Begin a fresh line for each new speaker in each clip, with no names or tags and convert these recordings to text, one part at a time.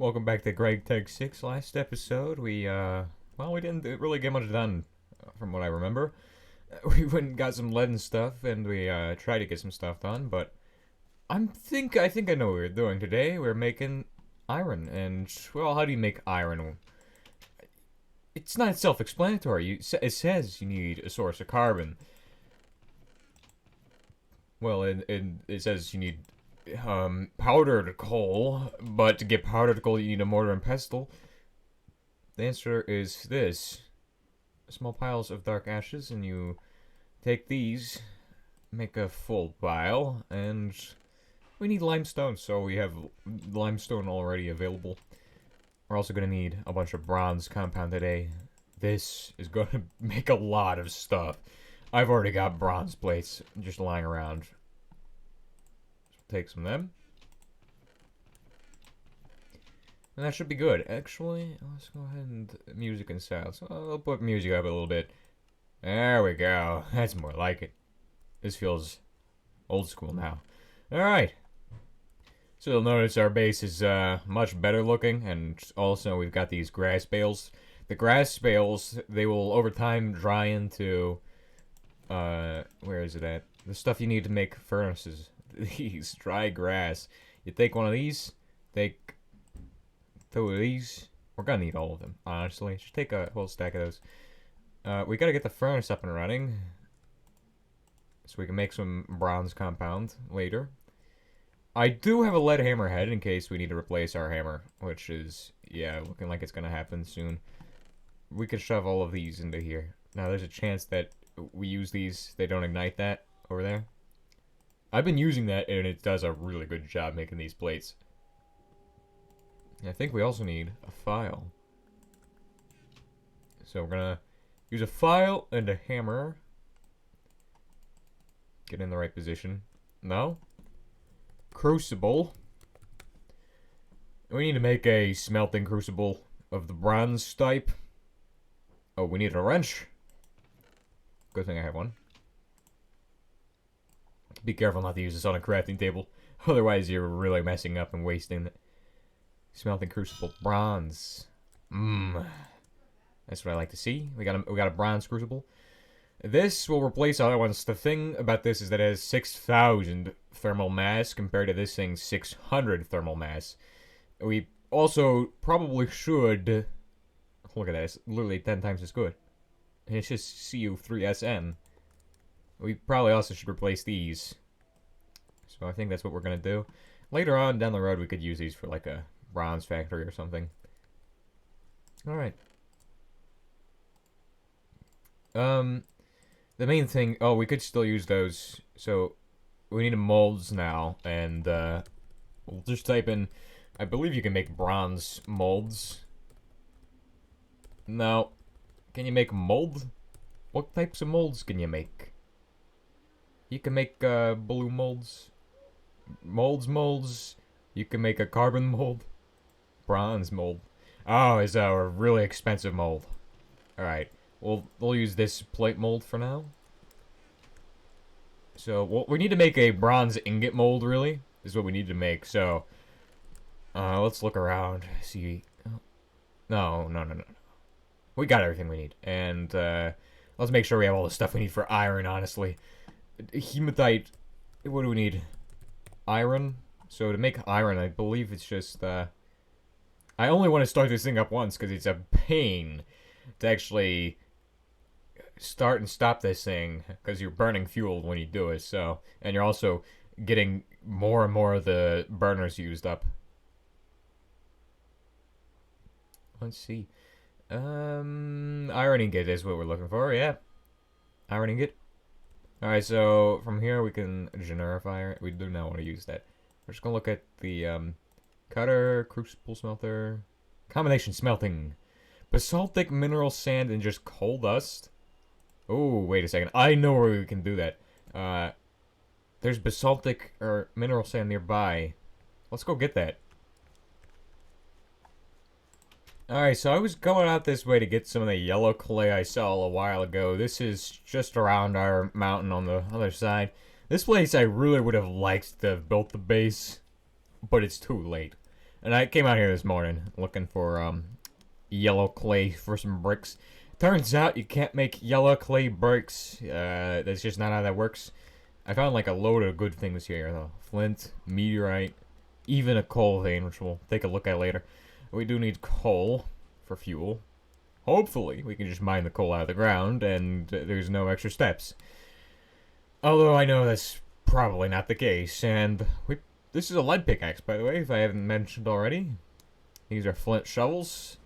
Welcome back to Gregtech 6. Last episode, we didn't really get much done, from what I remember. We went and got some lead and stuff, and we, tried to get some stuff done, but I think I know what we're doing today. We're making iron, and, well, how do you make iron? It's not self-explanatory. It says you need a source of carbon. Well, it says you need powdered coal, but to get powdered coal, you need a mortar and pestle. The answer is this: small piles of dark ashes, and you take these, make a full pile, and we need limestone, so we have limestone already available. We're also gonna need a bunch of bronze compound today. This is gonna make a lot of stuff. I've already got bronze plates just lying around. Take some of them. And that should be good. Actually, let's go ahead and music and sound. So I'll put music up a little bit. There we go. That's more like it. This feels old school now. Alright. So you'll notice our base is much better looking, and also we've got these grass bales. The grass bales, they will over time dry into where is it at? The stuff you need to make furnaces. These dry grass. You take one of these, take two of these. We're gonna need all of them, honestly. Just take a whole stack of those. We gotta get the furnace up and running so we can make some bronze compound later. I do have a lead hammerhead in case we need to replace our hammer, which is, yeah, looking like it's gonna happen soon. We could shove all of these into here. Now, there's a chance that we use these, they don't ignite that over there. I've been using that, and it does a really good job making these plates. I think we also need a file. So we're gonna use a file and a hammer. Get in the right position. No? Crucible. We need to make a smelting crucible of the bronze type. Oh, we need a wrench. Good thing I have one. Be careful not to use this on a crafting table. Otherwise, you're really messing up and wasting it. Smelting crucible. Bronze. That's what I like to see. We got a bronze crucible. This will replace other ones. The thing about this is that it has 6,000 thermal mass compared to this thing's 600 thermal mass. We also probably should... Look at that. It's literally 10 times as good. And it's just Cu3SN. We probably also should replace these. So I think that's what we're going to do. Later on, down the road, we could use these for like a bronze factory or something. Alright. The main thing... Oh, we could still use those. So, we need molds now. And, we'll just type in... I believe you can make bronze molds. Now, can you make mold? What types of molds can you make? You can make blue molds. Molds. You can make a carbon mold. Bronze mold. Oh, is a really expensive mold. Alright. We'll use this plate mold for now. So, we need to make a bronze ingot mold, really. Is what we need to make. So, let's look around. See. No. We got everything we need. And, let's make sure we have all the stuff we need for iron, honestly. Hematite, what do we need? Iron. So to make iron, I believe it's just, I only want to start this thing up once because it's a pain to actually start and stop this thing because you're burning fuel when you do it, so, and you're also getting more and more of the burners used up. Let's see. Iron ingot is what we're looking for, yeah. Iron ingot. Alright, so from here we can generify. We do not want to use that. We're just gonna look at the cutter, crucible smelter, combination smelting, basaltic mineral sand, and just coal dust. Oh, wait a second. I know where we can do that. There's basaltic or mineral sand nearby. Let's go get that. Alright, so I was going out this way to get some of the yellow clay I saw a while ago. This is just around our mountain on the other side. This place I really would have liked to have built the base, but it's too late. And I came out here this morning looking for yellow clay for some bricks. Turns out you can't make yellow clay bricks. That's just not how that works. I found like a load of good things here though. Flint, meteorite, even a coal vein, which we'll take a look at later. We do need coal for fuel. Hopefully, we can just mine the coal out of the ground and there's no extra steps. Although I know that's probably not the case. And this is a lead pickaxe, by the way, if I haven't mentioned already. These are flint shovels.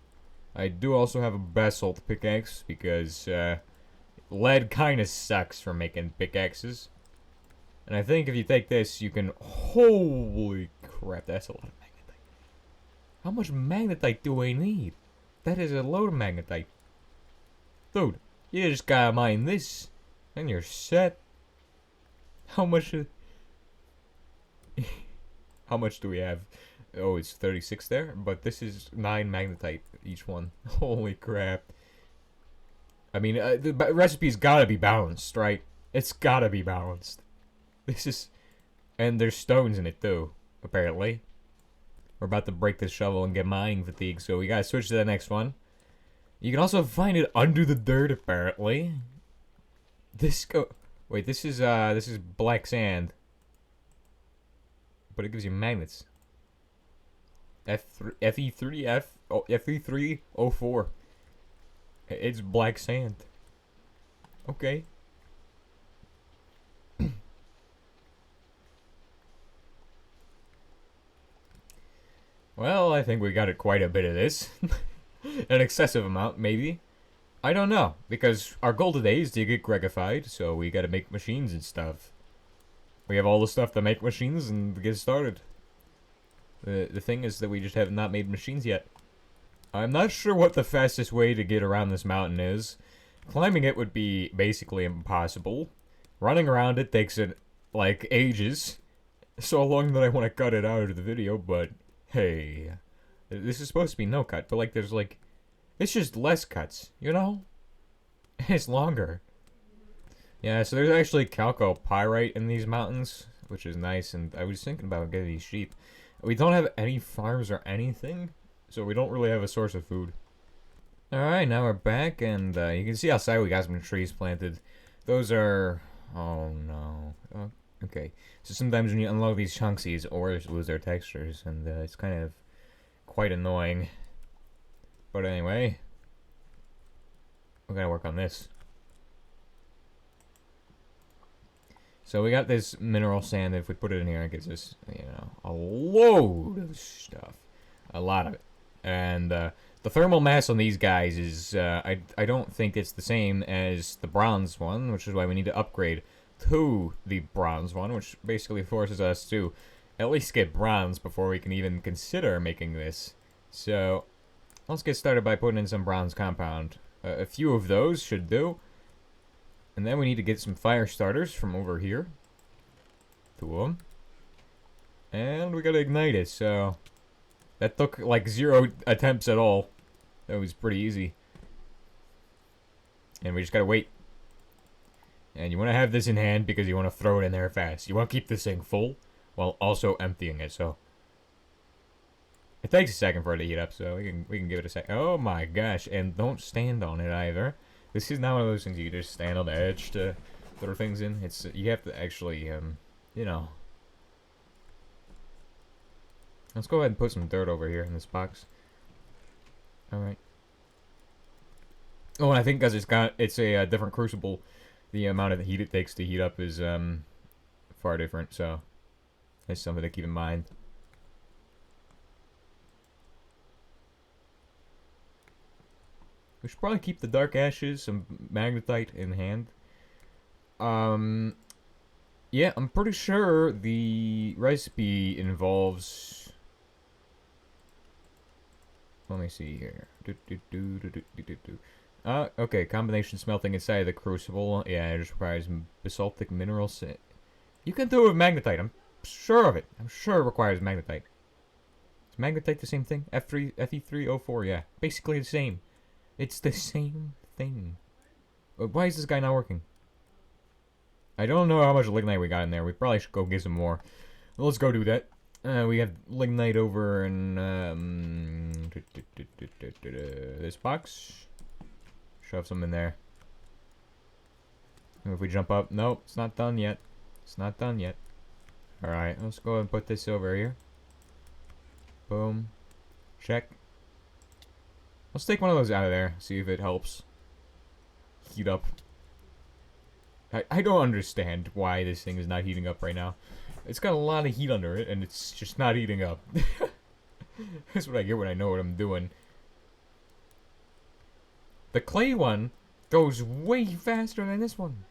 I do also have a basalt pickaxe because lead kind of sucks for making pickaxes. And I think if you take this, you can... Holy crap, that's a lot of magnetite. How much magnetite do I need? That is a load of magnetite. Dude, you just gotta mine this, and you're set. How much... How much do we have? Oh, it's 36 there, but this is 9 magnetite each one. Holy crap. I mean, the recipe's gotta be balanced, right? It's gotta be balanced. This is... And there's stones in it, too, apparently. We're about to break this shovel and get mining fatigue, so we gotta switch to the next one. You can also find it under the dirt, apparently. Wait, this is black sand. But it gives you magnets. Fe304. It's black sand. Okay. Well, I think we got quite a bit of this. An excessive amount, maybe. I don't know, because our goal today is to get Gregified, so we gotta make machines and stuff. We have all the stuff to make machines and get started. The thing is that we just have not made machines yet. I'm not sure what the fastest way to get around this mountain is. Climbing it would be basically impossible. Running around it takes like ages. So long that I want to cut it out of the video, but hey. This is supposed to be no cut, but like there's like... It's just less cuts, you know? It's longer. Yeah, so there's actually chalcopyrite in these mountains, which is nice, and I was thinking about getting these sheep. We don't have any farms or anything, so we don't really have a source of food. Alright, now we're back, and you can see outside we got some trees planted. Those are... Oh no. Okay. So sometimes when you unlock these chunks, these ores lose their textures, and it's kind of quite annoying. But anyway, we're gonna work on this. So we got this mineral sand. If we put it in here, it gives us, you know, a load of stuff. A lot of it. And the thermal mass on these guys is, I don't think it's the same as the bronze one, which is why we need to upgrade to the bronze one, which basically forces us to at least get bronze before we can even consider making this. So let's get started by putting in some bronze compound. A few of those should do. And then we need to get some fire starters from over here. 2 of them. And we gotta ignite it, so... That took like 0 attempts at all. That was pretty easy. And we just gotta wait. And you want to have this in hand because you want to throw it in there fast. You want to keep this thing full while also emptying it, so... It takes a second for it to heat up, so we can give it a sec. Oh my gosh, and don't stand on it either. This is not one of those things you just stand on the edge to throw things in. It's you have to actually, you know. Let's go ahead and put some dirt over here in this box. All right. Oh, and I think because it's a different crucible, the amount of heat it takes to heat up is far different. So that's something to keep in mind. We should probably keep the dark ashes, some magnetite in hand. Yeah, I'm pretty sure the recipe involves... Let me see here. Okay, combination smelting inside the crucible. Yeah, it just requires basaltic minerals. You can do it with magnetite, I'm sure of it. I'm sure it requires magnetite. Is magnetite the same thing? Fe304, yeah. Basically the same. It's the same thing. Why is this guy not working? I don't know how much lignite we got in there. We probably should go get some more. Let's go do that. We have lignite over in this box. Shove some in there. And if we jump up, nope, it's not done yet. It's not done yet. Alright, let's go ahead and put this over here. Boom. Check. Let's take one of those out of there, see if it helps heat up. I don't understand why this thing is not heating up right now. It's got a lot of heat under it, and it's just not heating up. That's what I get when I know what I'm doing. The clay one goes way faster than this one.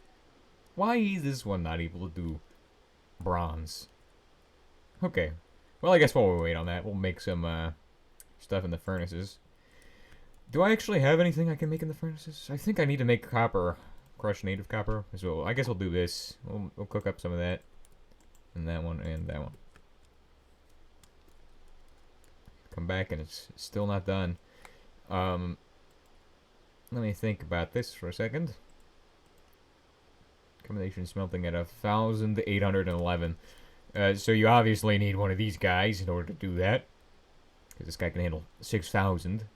Why is this one not able to do bronze? Okay. Well, I guess while we wait on that, we'll make some stuff in the furnaces. Do I actually have anything I can make in the furnaces? I think I need to make copper. Crushed native copper. So I guess we'll do this. We'll cook up some of that. And that one and that one. Come back and it's still not done. Let me think about this for a second. Combination smelting at 1,811. So you obviously need one of these guys in order to do that. Because this guy can handle 6,000.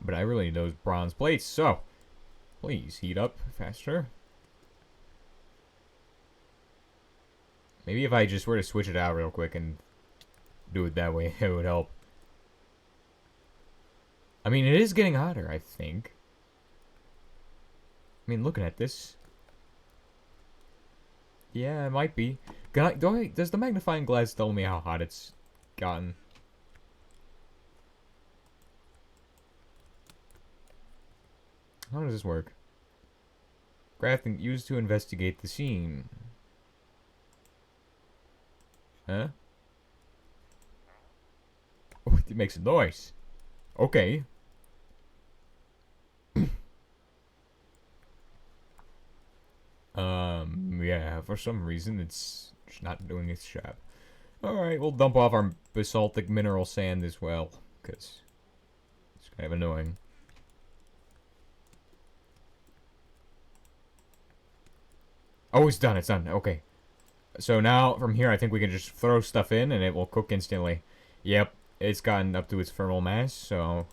But I really need those bronze plates, so please heat up faster. Maybe if I just were to switch it out real quick and do it that way, it would help. I mean, it is getting hotter, I think. I mean, looking at this. Yeah, it might be. Does the magnifying glass tell me how hot it's gotten? How does this work? Crafting used to investigate the scene. Huh? Oh, it makes a noise. Okay. Yeah, for some reason it's not doing its job. Alright, we'll dump off our basaltic mineral sand as well, because it's kind of annoying. Oh, it's done, okay. So now, from here, I think we can just throw stuff in and it will cook instantly. Yep, it's gotten up to its thermal mass, so...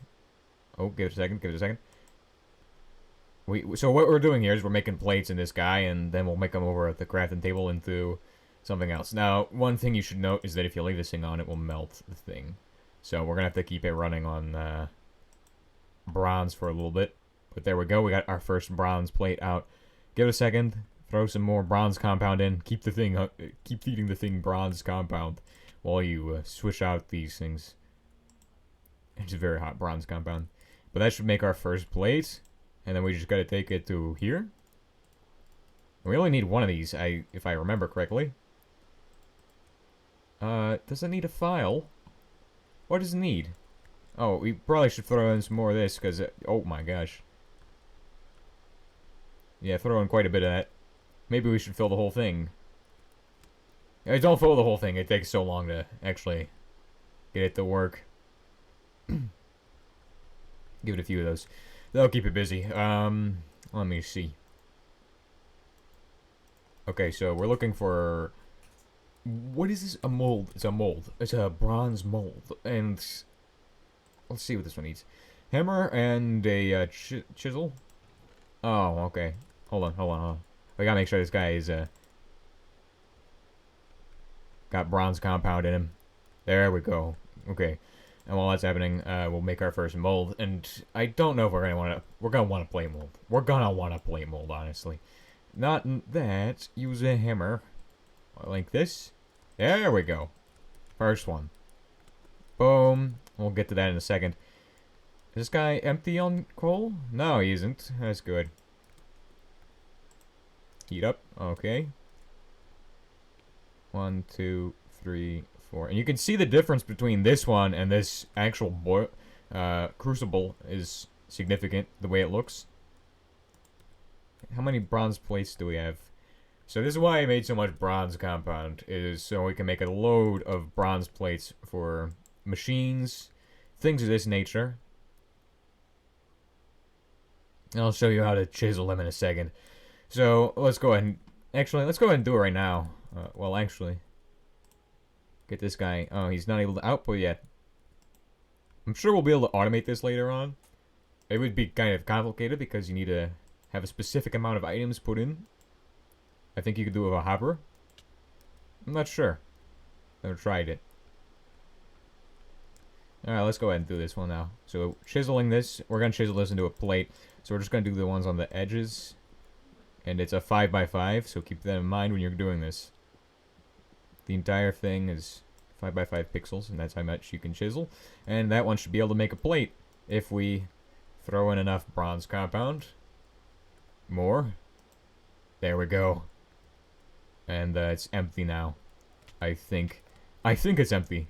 Oh, give it a second. So what we're doing here is we're making plates in this guy, and then we'll make them over at the crafting table into something else. Now, one thing you should note is that if you leave this thing on, it will melt the thing. So we're going to have to keep it running on bronze for a little bit. But there we go, we got our first bronze plate out. Give it a second, throw some more bronze compound in, keep feeding the thing bronze compound while you switch out these things. It's a very hot bronze compound. But that should make our first plate. And then we just gotta take it to here. We only need one of these, if I remember correctly. Does it need a file? What does it need? Oh, we probably should throw in some more of this, because, oh my gosh. Yeah, throw in quite a bit of that. Maybe we should fill the whole thing. Don't fill the whole thing, it takes so long to actually get it to work. Give it a few of those. That'll keep it busy. Let me see. Okay, so we're looking for... What is this? A mold. It's a mold. It's a bronze mold. And... Let's see what this one needs. Hammer and a chisel. Oh, okay. Hold on. I gotta make sure this guy is, got bronze compound in him. There we go. Okay. And while that's happening, we'll make our first mold. And I don't know if we're gonna want to plate mold. We're gonna want to plate mold, honestly. Not that. Use a hammer. Like this. There we go. First one. Boom. We'll get to that in a second. Is this guy empty on coal? No, he isn't. That's good. Heat up. Okay. 1, 2, 3, 4. And you can see the difference between this one and this actual crucible is significant, the way it looks. How many bronze plates do we have? So this is why I made so much bronze compound, is so we can make a load of bronze plates for machines, things of this nature. And I'll show you how to chisel them in a second. So let's go ahead and... Actually, let's go ahead and do it right now. Well, actually, get this guy. Oh, he's not able to output yet. I'm sure we'll be able to automate this later on. It would be kind of complicated because you need to have a specific amount of items put in. I think you could do it with a hopper. I'm not sure. Never tried it. Alright, let's go ahead and do this one now. So, chiseling this, we're going to chisel this into a plate. So we're just going to do the ones on the edges. And it's a 5x5, so keep that in mind when you're doing this. The entire thing is 5x5 pixels, and that's how much you can chisel. And that one should be able to make a plate if we throw in enough bronze compound. More. There we go. And it's empty now. I think it's empty.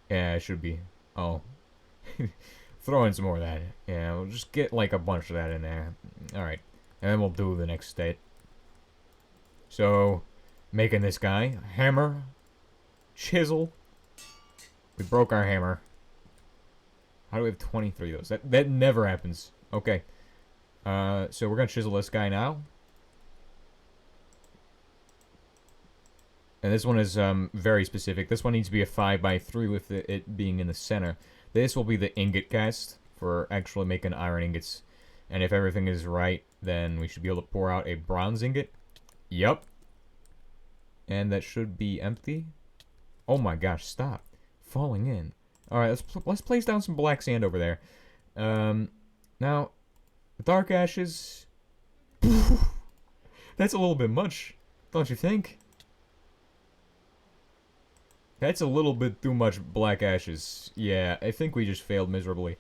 Yeah, it should be. Oh. Throw in some more of that. Yeah, we'll just get like a bunch of that in there. Alright. And then we'll do the next state. So, making this guy. Hammer. Chisel. We broke our hammer. How do we have 23 of those? That never happens. Okay. So we're going to chisel this guy now. And this one is very specific. This one needs to be a 5x3 with it being in the center. This will be the ingot cast for actually making iron ingots. And if everything is right, then we should be able to pour out a bronze ingot. Yup. And that should be empty. Oh my gosh, stop. Falling in. Alright, let's place down some black sand over there. Now, the dark ashes... That's a little bit much, don't you think? That's a little bit too much black ashes. Yeah, I think we just failed miserably.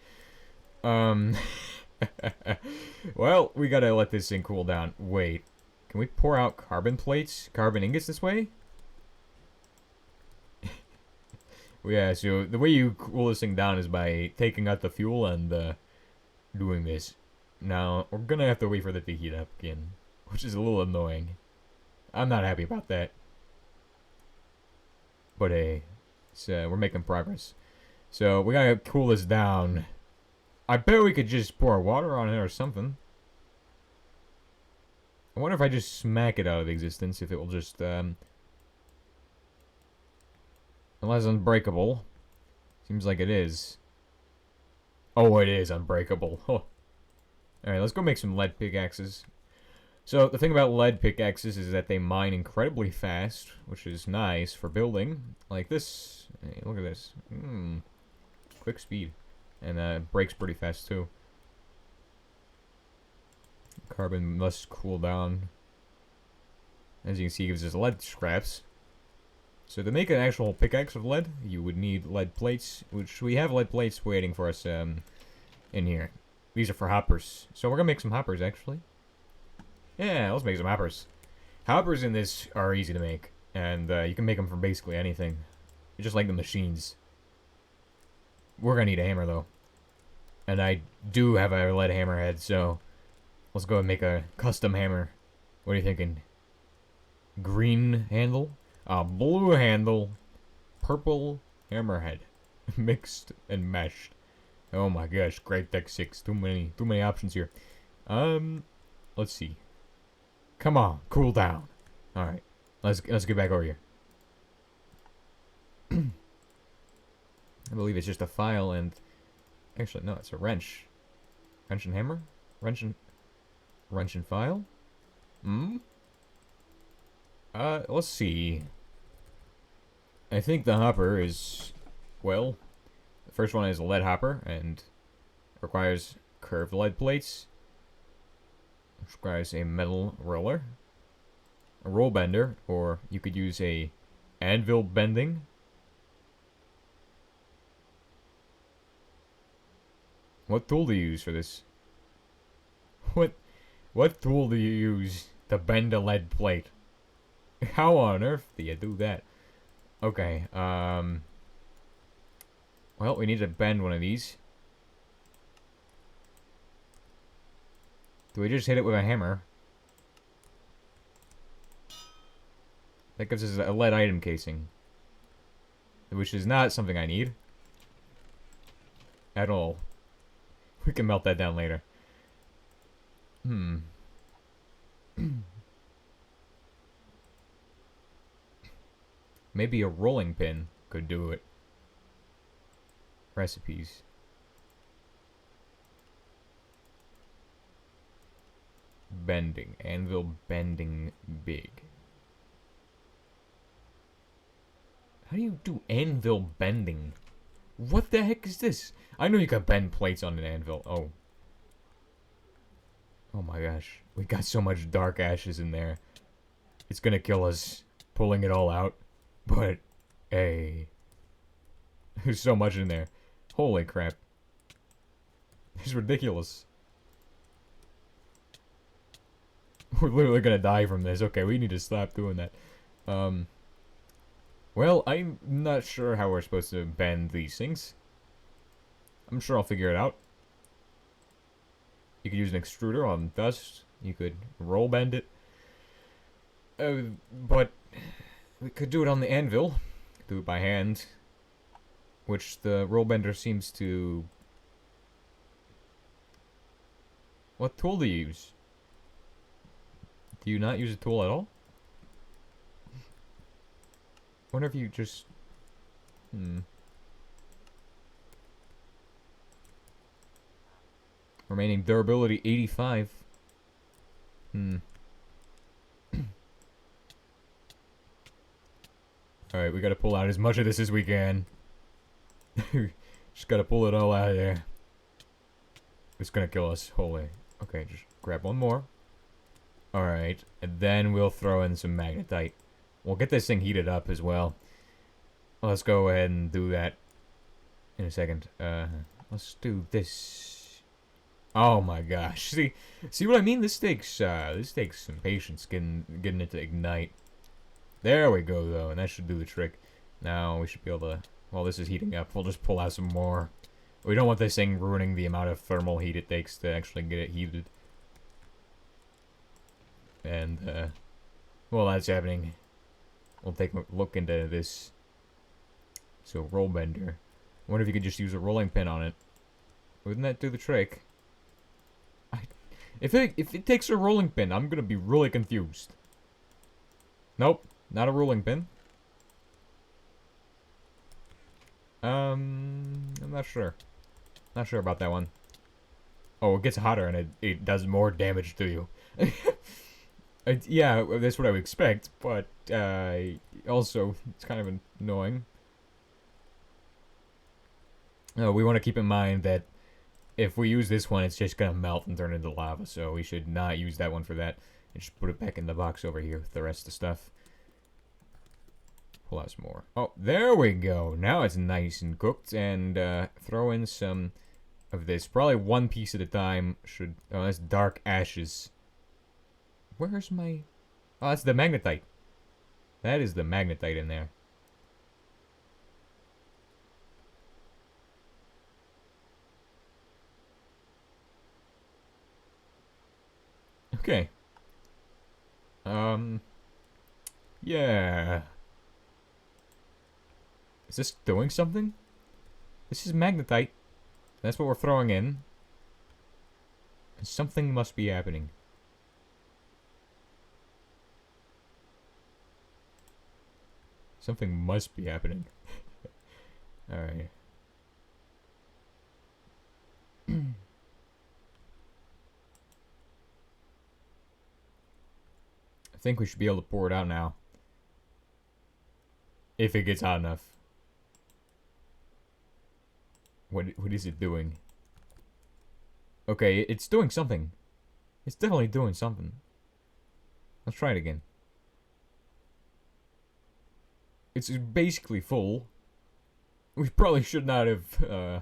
Well, we gotta let this thing cool down. Wait, can we pour out carbon plates? Carbon ingots this way? Yeah, so the way you cool this thing down is by taking out the fuel and doing this. Now, we're gonna have to wait for that to heat up again, which is a little annoying. I'm not happy about that. But hey, we're making progress. So, we gotta cool this down. I bet we could just pour water on it or something. I wonder if I just smack it out of existence, if it will just, unless unbreakable. Seems like it is. Oh, it is unbreakable. Oh. Alright, let's go make some lead pickaxes. So, the thing about lead pickaxes is that they mine incredibly fast, which is nice for building. Like this. Hey, look at this. Quick speed. And it breaks pretty fast, too. Carbon must cool down. As you can see, it gives us lead scraps. So to make an actual pickaxe of lead, you would need lead plates, which we have lead plates waiting for us in here. These are for hoppers. So we're going to make some hoppers, actually. Yeah, let's make some hoppers. Hoppers in this are easy to make, and you can make them from basically anything. It's just like the machines. We're going to need a hammer, though. And I do have a lead hammerhead, so let's go and make a custom hammer. What are you thinking? Green handle? A blue handle, purple hammerhead, mixed and meshed. Oh my gosh, Gregtech 6. Too many options here. Let's see. Come on, cool down. All right, let's get back over here. I believe it's just a file and actually no, it's a wrench. Wrench and hammer. Wrench and file. Let's see. I think the hopper is, well, the first one is a lead hopper and requires curved lead plates. Which requires a metal roller, a roll bender, or you could use a anvil bending. What tool do you use for this? What tool do you use to bend a lead plate? How on earth do you do that? Okay, well, we need to bend one of these. Do we just hit it with a hammer? That gives us a lead item casing. Which is not something I need. At all. We can melt that down later. Maybe a rolling pin could do it. Recipes. Bending. Anvil bending big. How do you do anvil bending? What the heck is this? I know you can bend plates on an anvil. Oh. Oh my gosh. We got so much dark ashes in there. It's gonna kill us pulling it all out. But, hey. There's so much in there. Holy crap. It's ridiculous. We're literally gonna die from this. Okay, we need to stop doing that. Well, I'm not sure how we're supposed to bend these things. I'm sure I'll figure it out. You could use an extruder on dust. You could roll bend it. But we could do it on the anvil. Do it by hand. Which the roll bender seems to... What tool do you use? Do you not use a tool at all? Wonder if you just... Remaining durability 85. Alright, we gotta pull out as much of this as we can. Just gotta pull it all out of there. It's gonna kill us. Holy. Okay, just grab one more. Alright, and then we'll throw in some magnetite. We'll get this thing heated up as well. Let's go ahead and do that in a second. Let's do this. Oh my gosh. See what I mean? This takes some patience getting it to ignite. There we go though, and that should do the trick. Now we should be able to, while this is heating up, we'll just pull out some more. We don't want this thing ruining the amount of thermal heat it takes to actually get it heated. And while that's happening, we'll take a look into this. So roll bender. I wonder if you could just use a rolling pin on it. Wouldn't that do the trick? If it takes a rolling pin, I'm gonna be really confused. Nope, not a rolling pin. I'm not sure. Not sure about that one. Oh, it gets hotter and it does more damage to you. Yeah, that's what I would expect, but also it's kind of annoying. We want to keep in mind that if we use this one, it's just gonna melt and turn into lava, so we should not use that one for that. And just put it back in the box over here with the rest of the stuff. Pull out some more. Oh, there we go. Now it's nice and cooked, and throw in some of this. Probably one piece at a time. Should... Oh, that's dark ashes. Where's my... Oh, that's the magnetite. That is the magnetite in there. Okay. Yeah. Is this doing something? This is magnetite. That's what we're throwing in. And something must be happening. Something must be happening. Alright. I think we should be able to pour it out now. If it gets hot enough. What is it doing? Okay, it's doing something. It's definitely doing something. Let's try it again. It's basically full. We probably should not have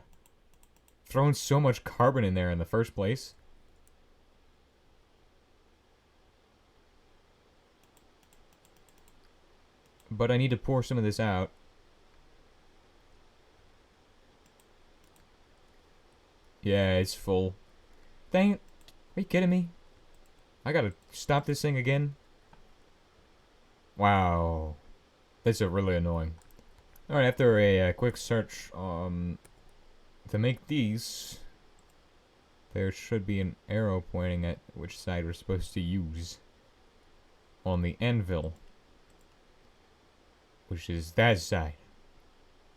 thrown so much carbon in there in the first place. But I need to pour some of this out. Yeah, it's full. Dang it. Are you kidding me? I gotta stop this thing again. Wow. That's really annoying. Alright, after a quick search to make these, there should be an arrow pointing at which side we're supposed to use on the anvil. which is that side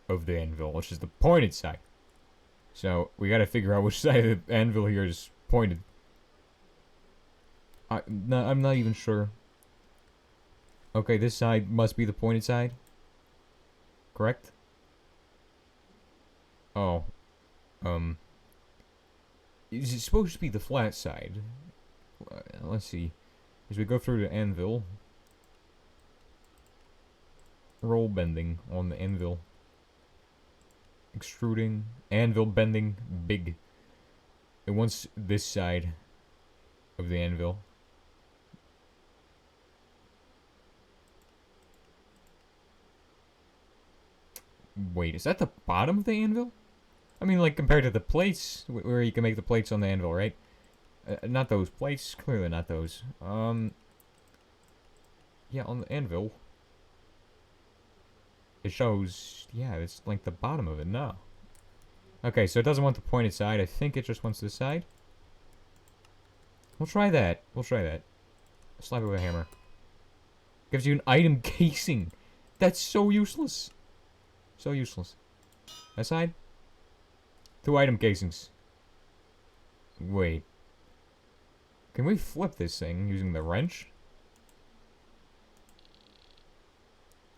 of the anvil, which is the pointed side. So we gotta figure out which side of the anvil here is pointed. I'm not even sure. Okay, this side must be the pointed side. Correct? Oh. Is it supposed to be the flat side? Let's see. As we go through the anvil. Roll bending on the anvil. Extruding. Anvil bending. Big. It wants this side of the anvil. Wait, is that the bottom of the anvil? I mean, like, compared to the plates, where you can make the plates on the anvil, right? Not those plates. Clearly not those. Yeah, on the anvil. It shows, yeah, it's like the bottom of it. No. Okay, so it doesn't want the pointed side. I think it just wants this side. We'll try that. We'll try that. Slap it with a hammer. Gives you an item casing. That's so useless. So useless. That side? 2 item casings. Wait. Can we flip this thing using the wrench?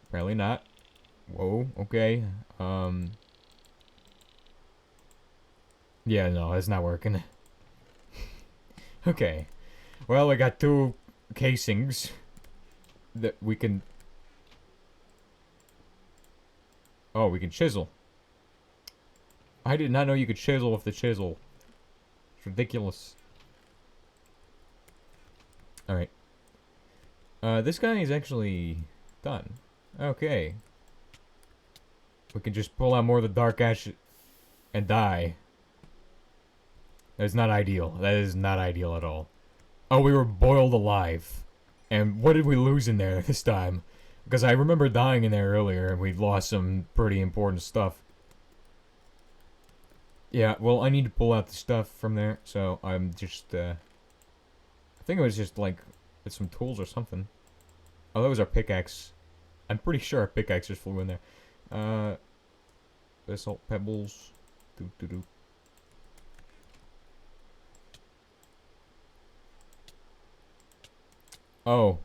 Apparently not. Whoa, okay. Yeah, no, that's not working. Okay. Well, we got 2 casings that we can... Oh, we can chisel. I did not know you could chisel with the chisel. It's ridiculous. Alright. This guy is actually done. Okay. We can just pull out more of the dark ash and die. That's not ideal. That is not ideal at all. Oh, we were boiled alive. And what did we lose in there this time? Because I remember dying in there earlier and we lost some pretty important stuff. Yeah, well, I need to pull out the stuff from there, so I'm just, I think it was just, like, it's some tools or something. Oh, that was our pickaxe. I'm pretty sure our pickaxe just flew in there. Basalt pebbles. Doo-doo-doo. Oh.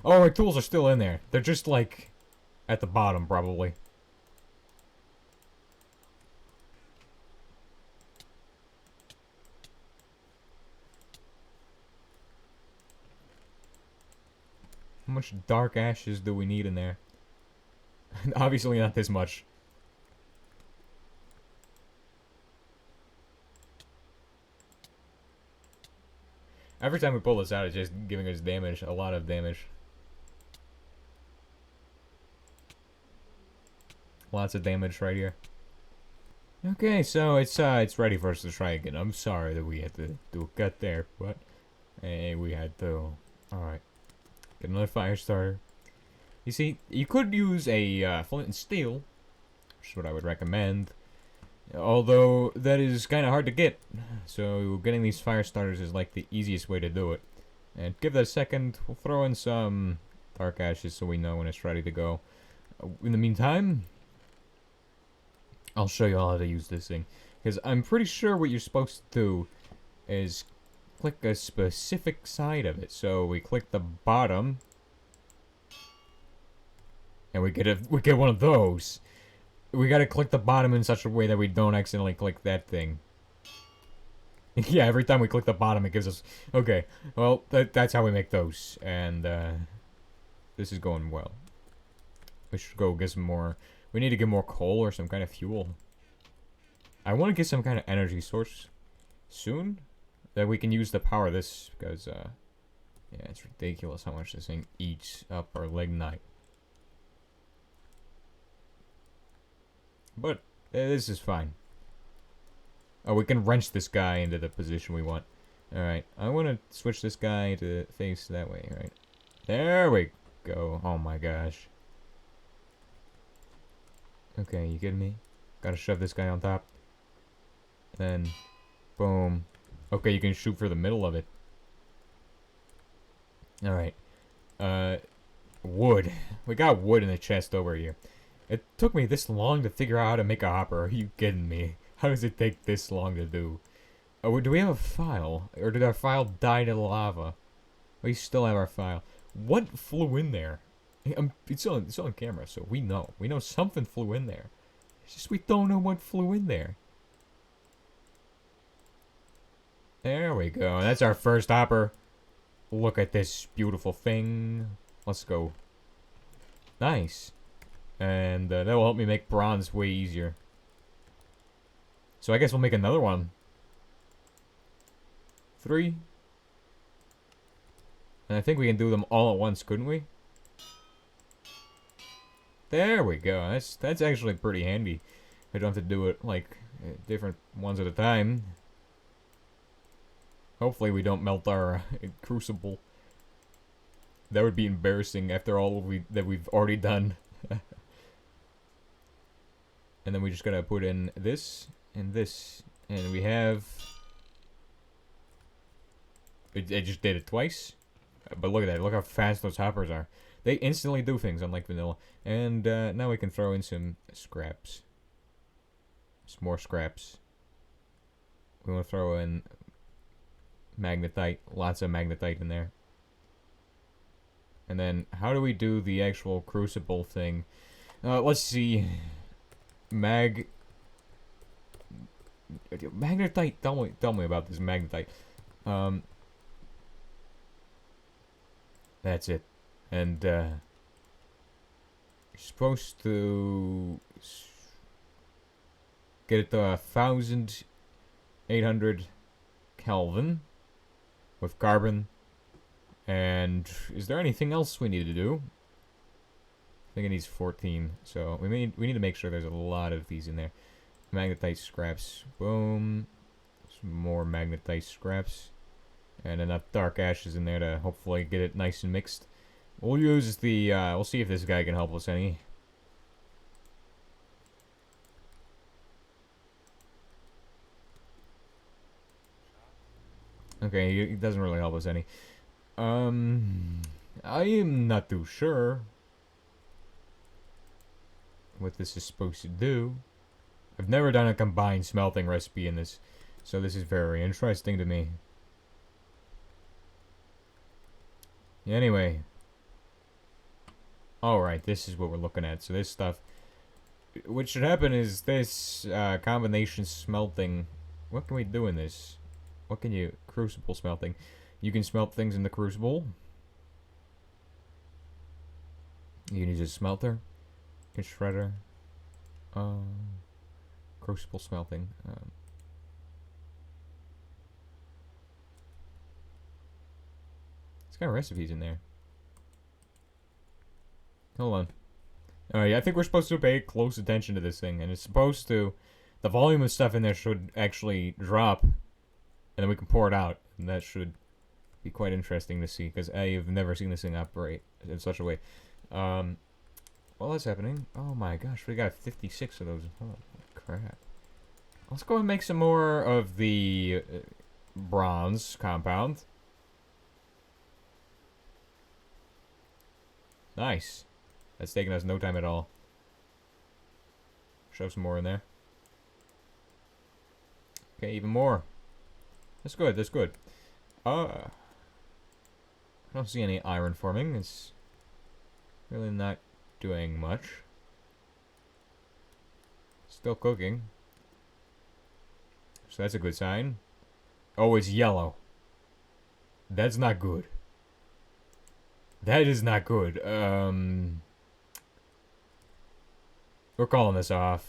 Oh, our tools are still in there. They're just, like, at the bottom, probably. How much dark ashes do we need in there? Obviously not this much. Every time we pull this out, it's just giving us damage. A lot of damage. Lots of damage right here. Okay, so it's ready for us to try again. I'm sorry that we had to do a cut there, but hey, we had to. Alright. Get another fire starter. You see, you could use a flint and steel, which is what I would recommend. Although, that is kind of hard to get. So, getting these fire starters is like the easiest way to do it. And give that a second. We'll throw in some dark ashes so we know when it's ready to go. In the meantime, I'll show you all how to use this thing. Because I'm pretty sure what you're supposed to do is click a specific side of it. So we click the bottom, and we get one of those. We gotta click the bottom in such a way that we don't accidentally click that thing. Yeah, every time we click the bottom, it gives us... Okay, well, that's how we make those. And, this is going well. We should go get some more... We need to get more coal or some kind of fuel. I want to get some kind of energy source soon that we can use to power this, because, yeah, it's ridiculous how much this thing eats up our lignite. But, this is fine. Oh, we can wrench this guy into the position we want. Alright, I want to switch this guy to face that way, right? There we go. Oh my gosh. Okay, you kidding me? Gotta shove this guy on top. Then, boom. Okay, you can shoot for the middle of it. Alright. Wood. We got wood in the chest over here. It took me this long to figure out how to make a hopper. Are you kidding me? How does it take this long to do? Oh, do we have a file? Or did our file die to lava? We still have our file. What flew in there? It's on camera, so we know. We know something flew in there. It's just we don't know what flew in there. There we go. That's our first hopper. Look at this beautiful thing. Let's go. Nice. And that will help me make bronze way easier. So I guess we'll make another one. 3. And I think we can do them all at once, couldn't we? There we go. That's actually pretty handy. I don't have to do it like different ones at a time. Hopefully we don't melt our crucible. That would be embarrassing after all that we've already done. And then we just gotta put in this and this, and we have. It just did it twice, but look at that! Look how fast those hoppers are. They instantly do things, unlike vanilla. And now we can throw in some scraps. Some more scraps. We want to throw in magnetite. Lots of magnetite in there. And then, how do we do the actual crucible thing? Let's see. Magnetite. Tell me about this magnetite. That's it. And you're supposed to get it to 1,800 Kelvin with carbon. And is there anything else we need to do? I think it needs 14. So we need to make sure there's a lot of these in there. Magnetite scraps. Boom. Some more magnetite scraps. And enough dark ashes in there to hopefully get it nice and mixed. We'll use the, we'll see if this guy can help us any. Okay, he doesn't really help us any. I am not too sure what this is supposed to do. I've never done a combined smelting recipe in this, so this is very interesting to me. Anyway. Alright, this is what we're looking at. So this stuff, what should happen is this combination smelting. What can we do in this? What can you, crucible smelting. You can smelt things in the crucible. You can use a smelter, a shredder, crucible smelting. It's got recipes in there. Hold on. Alright, I think we're supposed to pay close attention to this thing, and it's supposed to. The volume of stuff in there should actually drop, and then we can pour it out, and that should be quite interesting to see, because I have never seen this thing operate in such a way. While that's happening, oh my gosh, we got 56 of those. Oh crap. Let's go and make some more of the bronze compound. Nice. That's taking us no time at all. Shove some more in there. Okay, even more. That's good, that's good. I don't see any iron forming. It's really not doing much. Still cooking. So that's a good sign. Oh, it's yellow. That's not good. That is not good. We're calling this off.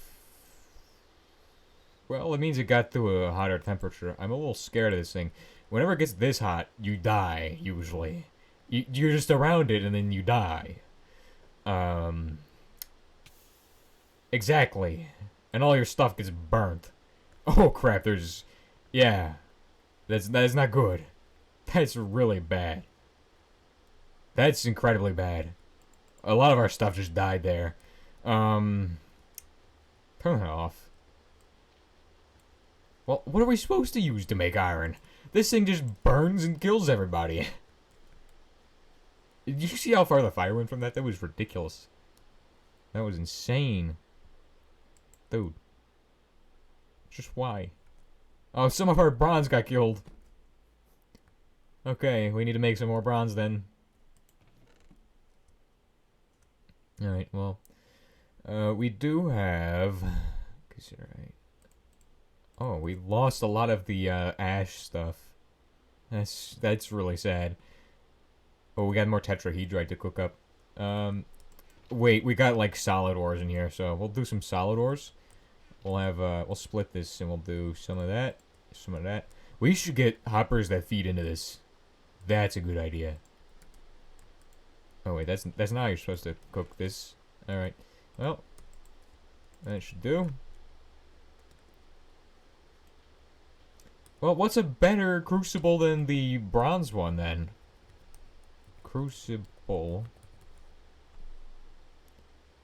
Well, it means it got to a hotter temperature. I'm a little scared of this thing. Whenever it gets this hot, you die, usually. You're just around it and then you die. Exactly. And all your stuff gets burnt. Oh crap, there's... Yeah. That is not good. That's really bad. That's incredibly bad. A lot of our stuff just died there. Turn that off. Well, what are we supposed to use to make iron? This thing just burns and kills everybody. Did you see how far the fire went from that? That was ridiculous. That was insane. Dude. Just why? Oh, some of our bronze got killed. Okay, we need to make some more bronze then. Alright, well. We do have... Right. Oh, we lost a lot of the ash stuff. That's really sad. Oh, we got more tetrahedrite to cook up. Wait, we got like solid ores in here, so we'll do some solid ores. We'll have we'll split this and we'll do some of that, some of that. We should get hoppers that feed into this. That's a good idea. Oh wait, that's not how you're supposed to cook this. All right, well, that should do. Well, what's a better crucible than the bronze one then? Crucible.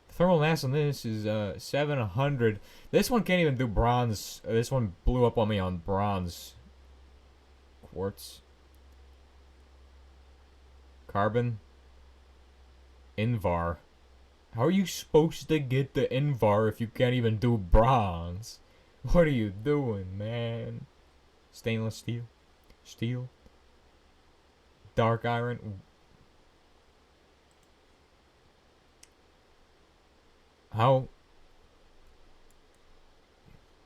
Thermal mass on this is 700. This one can't even do bronze. This one blew up on me on bronze. Quartz. Carbon. Invar. How are you supposed to get the Invar if you can't even do bronze? What are you doing, man? Stainless steel. Steel. Dark iron. How?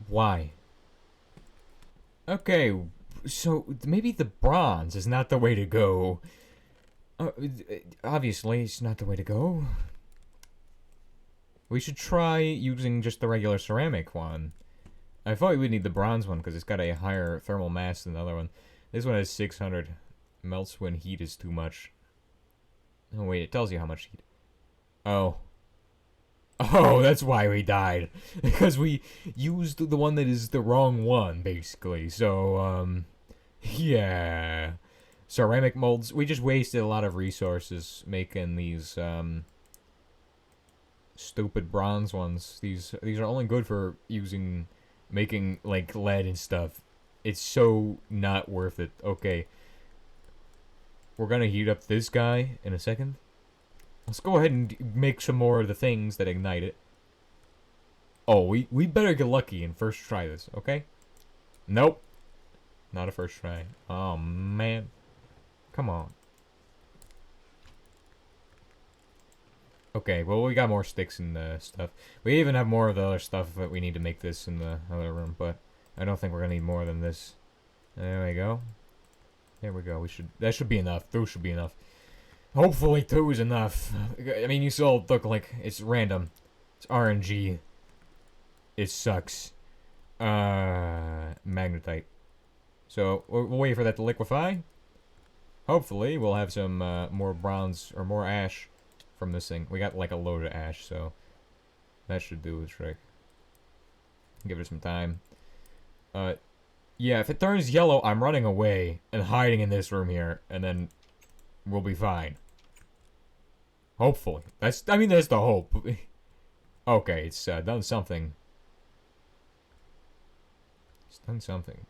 Why? Okay, so maybe the bronze is not the way to go. Obviously, it's not the way to go. We should try using just the regular ceramic one. I thought we would need the bronze one because it's got a higher thermal mass than the other one. This one has 600. Melts when heat is too much. Oh wait, it tells you how much heat. Oh. Oh, that's why we died. Because we used the one that is the wrong one, basically. So, yeah. Ceramic molds. We just wasted a lot of resources making these, stupid bronze ones. These are only good for making, like, lead and stuff. It's so not worth it. Okay. We're gonna heat up this guy in a second. Let's go ahead and make some more of the things that ignite it. Oh, we better get lucky and first try this, okay? Nope. Not a first try. Oh, man. Come on. Okay, well, we got more sticks and stuff. We even have more of the other stuff that we need to make this in the other room, but I don't think we're gonna need more than this. There we go. There we go. That should be enough. 2 should be enough. Hopefully 2 is enough. I mean, you still look like it's random. It's RNG. It sucks. Magnetite. So, we'll wait for that to liquefy. Hopefully, we'll have some more bronze or more ash from this thing. We got like a load of ash, so that should do the trick. Give it some time. Yeah, if it turns yellow, I'm running away and hiding in this room here, and then we'll be fine. Hopefully. That's the hope. Okay, it's done something. It's done something.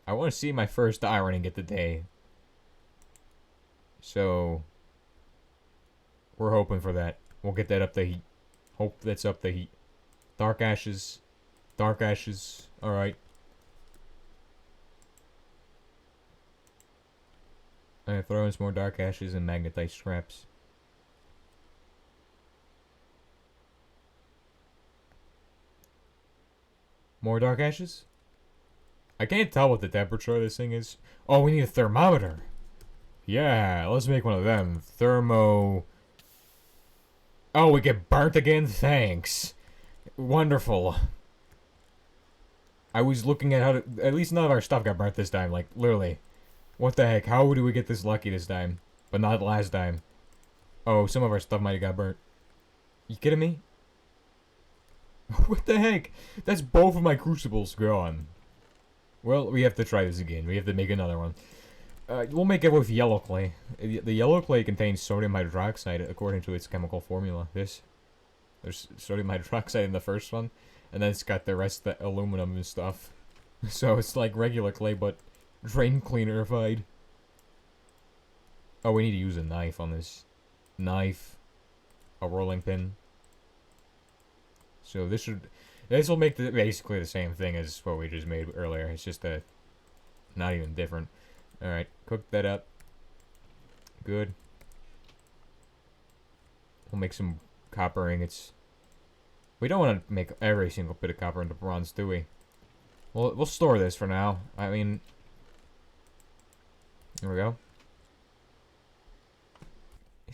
I want to see my first ironing get the day. So, we're hoping for that. We'll get that up the heat. Hope that's up the heat. Dark ashes. Dark ashes. Alright. I'm gonna throw in some more dark ashes and magnetite scraps. More dark ashes? I can't tell what the temperature of this thing is. Oh, we need a thermometer. Yeah, let's make one of them. Thermo... Oh, we get burnt again? Thanks. Wonderful. I was looking at how to... At least none of our stuff got burnt this time. Like, literally. What the heck? How do we get this lucky this time? But not last time. Oh, some of our stuff might have got burnt. You kidding me? What the heck? That's both of my crucibles gone. Well, we have to try this again. We have to make another one. We'll make it with yellow clay. The yellow clay contains sodium hydroxide according to its chemical formula. There's sodium hydroxide in the first one, and then it's got the rest of the aluminum and stuff. So it's like regular clay, but drain cleanerified. Oh, we need to use a knife on this. Knife. A rolling pin. So this should... This will make basically the same thing as what we just made earlier. It's just a... Not even different. Alright, cook that up. Good. We'll make some copper ingots. We don't want to make every single bit of copper into bronze, do we? We'll store this for now. I mean... There we go.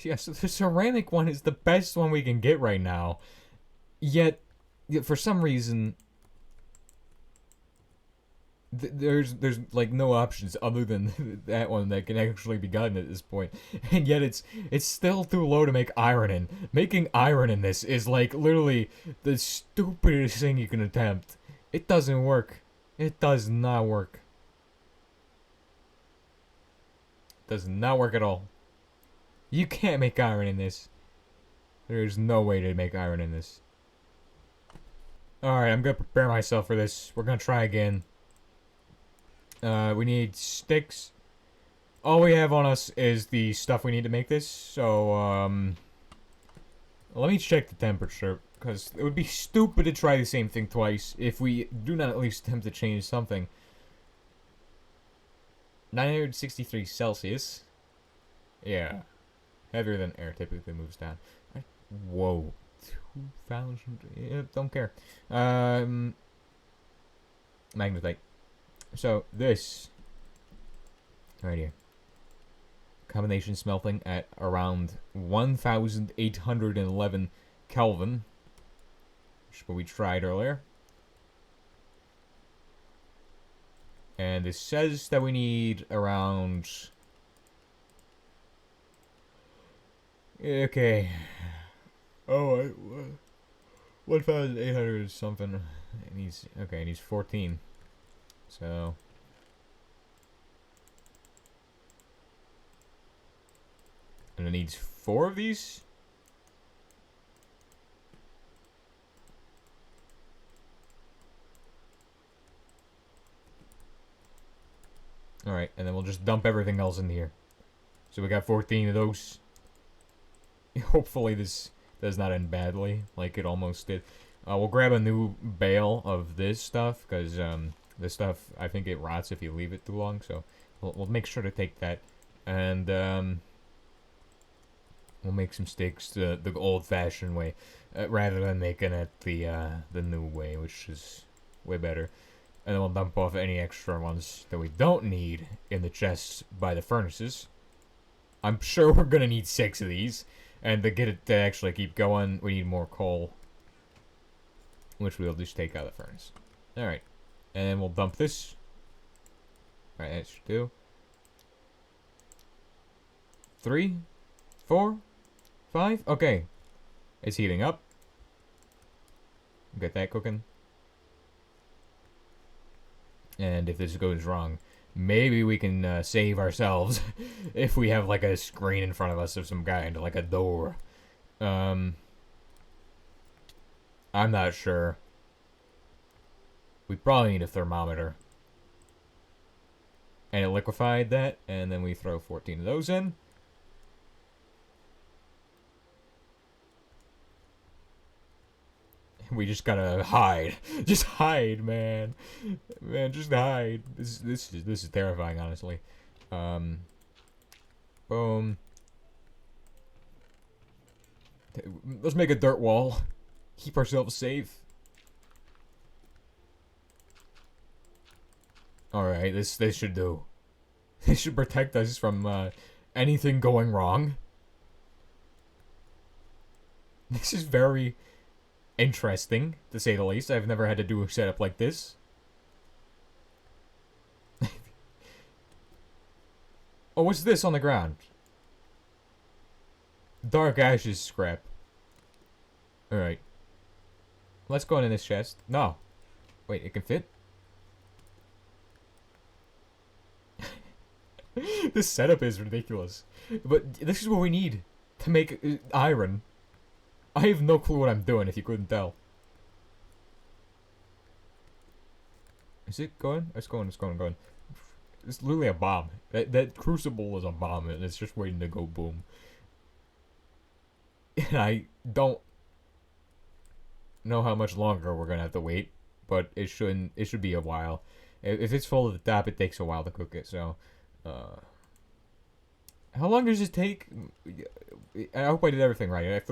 Yes, the ceramic one is the best one we can get right now. Yet, for some reason... There's like no options other than that one that can actually be gotten at this point, and yet it's still too low to make iron in. Making iron in this is like literally the stupidest thing you can attempt. It doesn't work. It does not work. Does not work at all. You can't make iron in this. There's no way to make iron in this. Alright, I'm gonna prepare myself for this. We're gonna try again. We need sticks. All we have on us is the stuff we need to make this, so, let me check the temperature, because it would be stupid to try the same thing twice if we do not at least attempt to change something. 963 Celsius. Yeah. Heavier than air typically moves down. Whoa. 2,000. Yeah, don't care. Magnetite. So, this. Right here. Combination smelting at around 1,811 Kelvin. Which is what we tried earlier. And it says that we need around... Okay. Oh, 1,800 something. It needs... Okay, it needs 14. So... And it needs 4 of these? Alright, and then we'll just dump everything else in here. So we got 14 of those. Hopefully this does not end badly, like it almost did. We'll grab a new bale of this stuff, because this stuff, I think it rots if you leave it too long, so we'll make sure to take that. And we'll make some sticks the old-fashioned way, rather than making it the new way, which is way better. And then we'll dump off any extra ones that we don't need in the chests by the furnaces. I'm sure we're gonna need 6 of these. And to get it to actually keep going, we need more coal. Which we'll just take out of the furnace. Alright. And then we'll dump this. Alright, that should do. 3, 4, 5. Okay. It's heating up. Get that cooking. And if this goes wrong, maybe we can save ourselves if we have like a screen in front of us of some kind, like a door. I'm not sure. We probably need a thermometer. And it liquefied that, and then we throw 14 of those in. We just gotta hide. Just hide, man. Man, just hide. This is terrifying, honestly. Boom. Let's make a dirt wall. Keep ourselves safe. Alright, this should do. This should protect us from anything going wrong. This is very interesting, to say the least. I've never had to do a setup like this. Oh, what's this on the ground? Dark ashes scrap. Alright. Let's go in this chest. No. Wait, it can fit? This setup is ridiculous. But this is what we need to make iron. I have no clue what I'm doing, if you couldn't tell. Is it going? It's going, going. It's literally a bomb. That crucible is a bomb, and it's just waiting to go boom. And I don't know how much longer we're gonna have to wait, but it shouldn't. It should be a while. If it's full to the top, it takes a while to cook it. So, how long does it take? I hope I did everything right.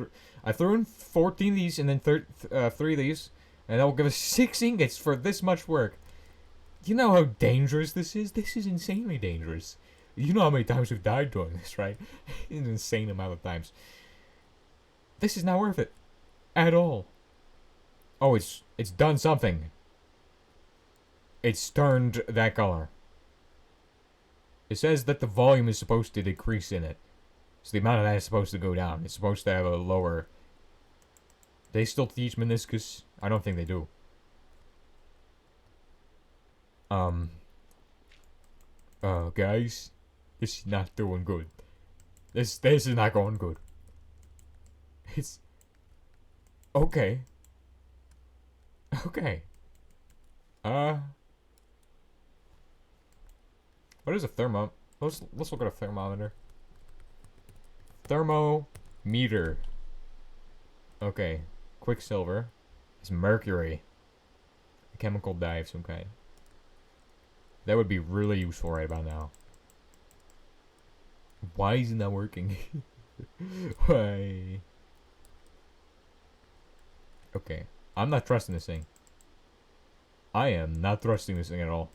I threw in 14 of these and then 3 of these, and that will give us 6 ingots for this much work. You know how dangerous this is? This is insanely dangerous. You know how many times we've died doing this, right? An insane amount of times. This is not worth it. At all. Oh, it's done something. It's turned that color. It says that the volume is supposed to decrease in it. So the amount of that is supposed to go down. It's supposed to have a lower... They still teach meniscus? I don't think they do. Guys, this is not doing good. This is not going good. It's okay. Okay. What is a thermo? Let's look at a thermometer. Thermometer. Okay. Quicksilver. It's mercury. A chemical dye of some kind. That would be really useful right about now. Why isn't that working? Why? Okay. I'm not trusting this thing. I am not trusting this thing at all.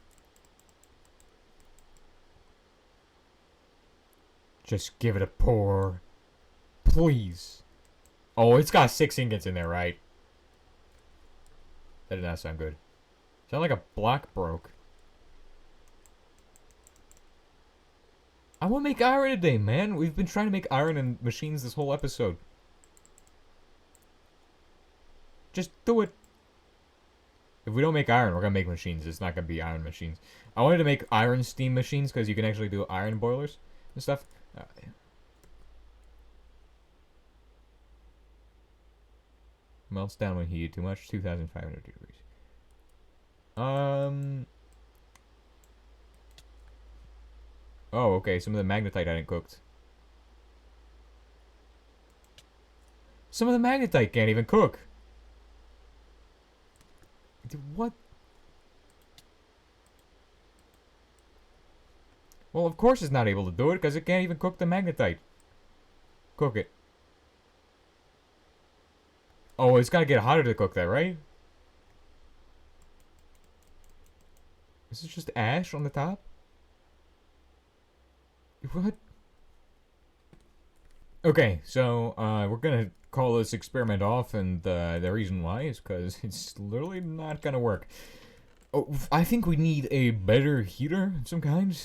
Just give it a pour. Please. Oh, it's got 6 ingots in there, right? That did not sound good. Sound like a block broke. I want to make iron today, man. We've been trying to make iron in machines this whole episode. Just do it. If we don't make iron, we're going to make machines. It's not going to be iron machines. I wanted to make iron steam machines because you can actually do iron boilers and stuff. Melts down when heated too much. 2,500 degrees. Oh, okay. Some of the magnetite I didn't cooked. Some of the magnetite can't even cook. What? Well, of course it's not able to do it because it can't even cook the magnetite. Cook it. Oh, it's got to get hotter to cook that, right? Is it just ash on the top? What? Okay, so we're gonna call this experiment off, and the reason why is because it's literally not gonna work. Oh, I think we need a better heater of some kind.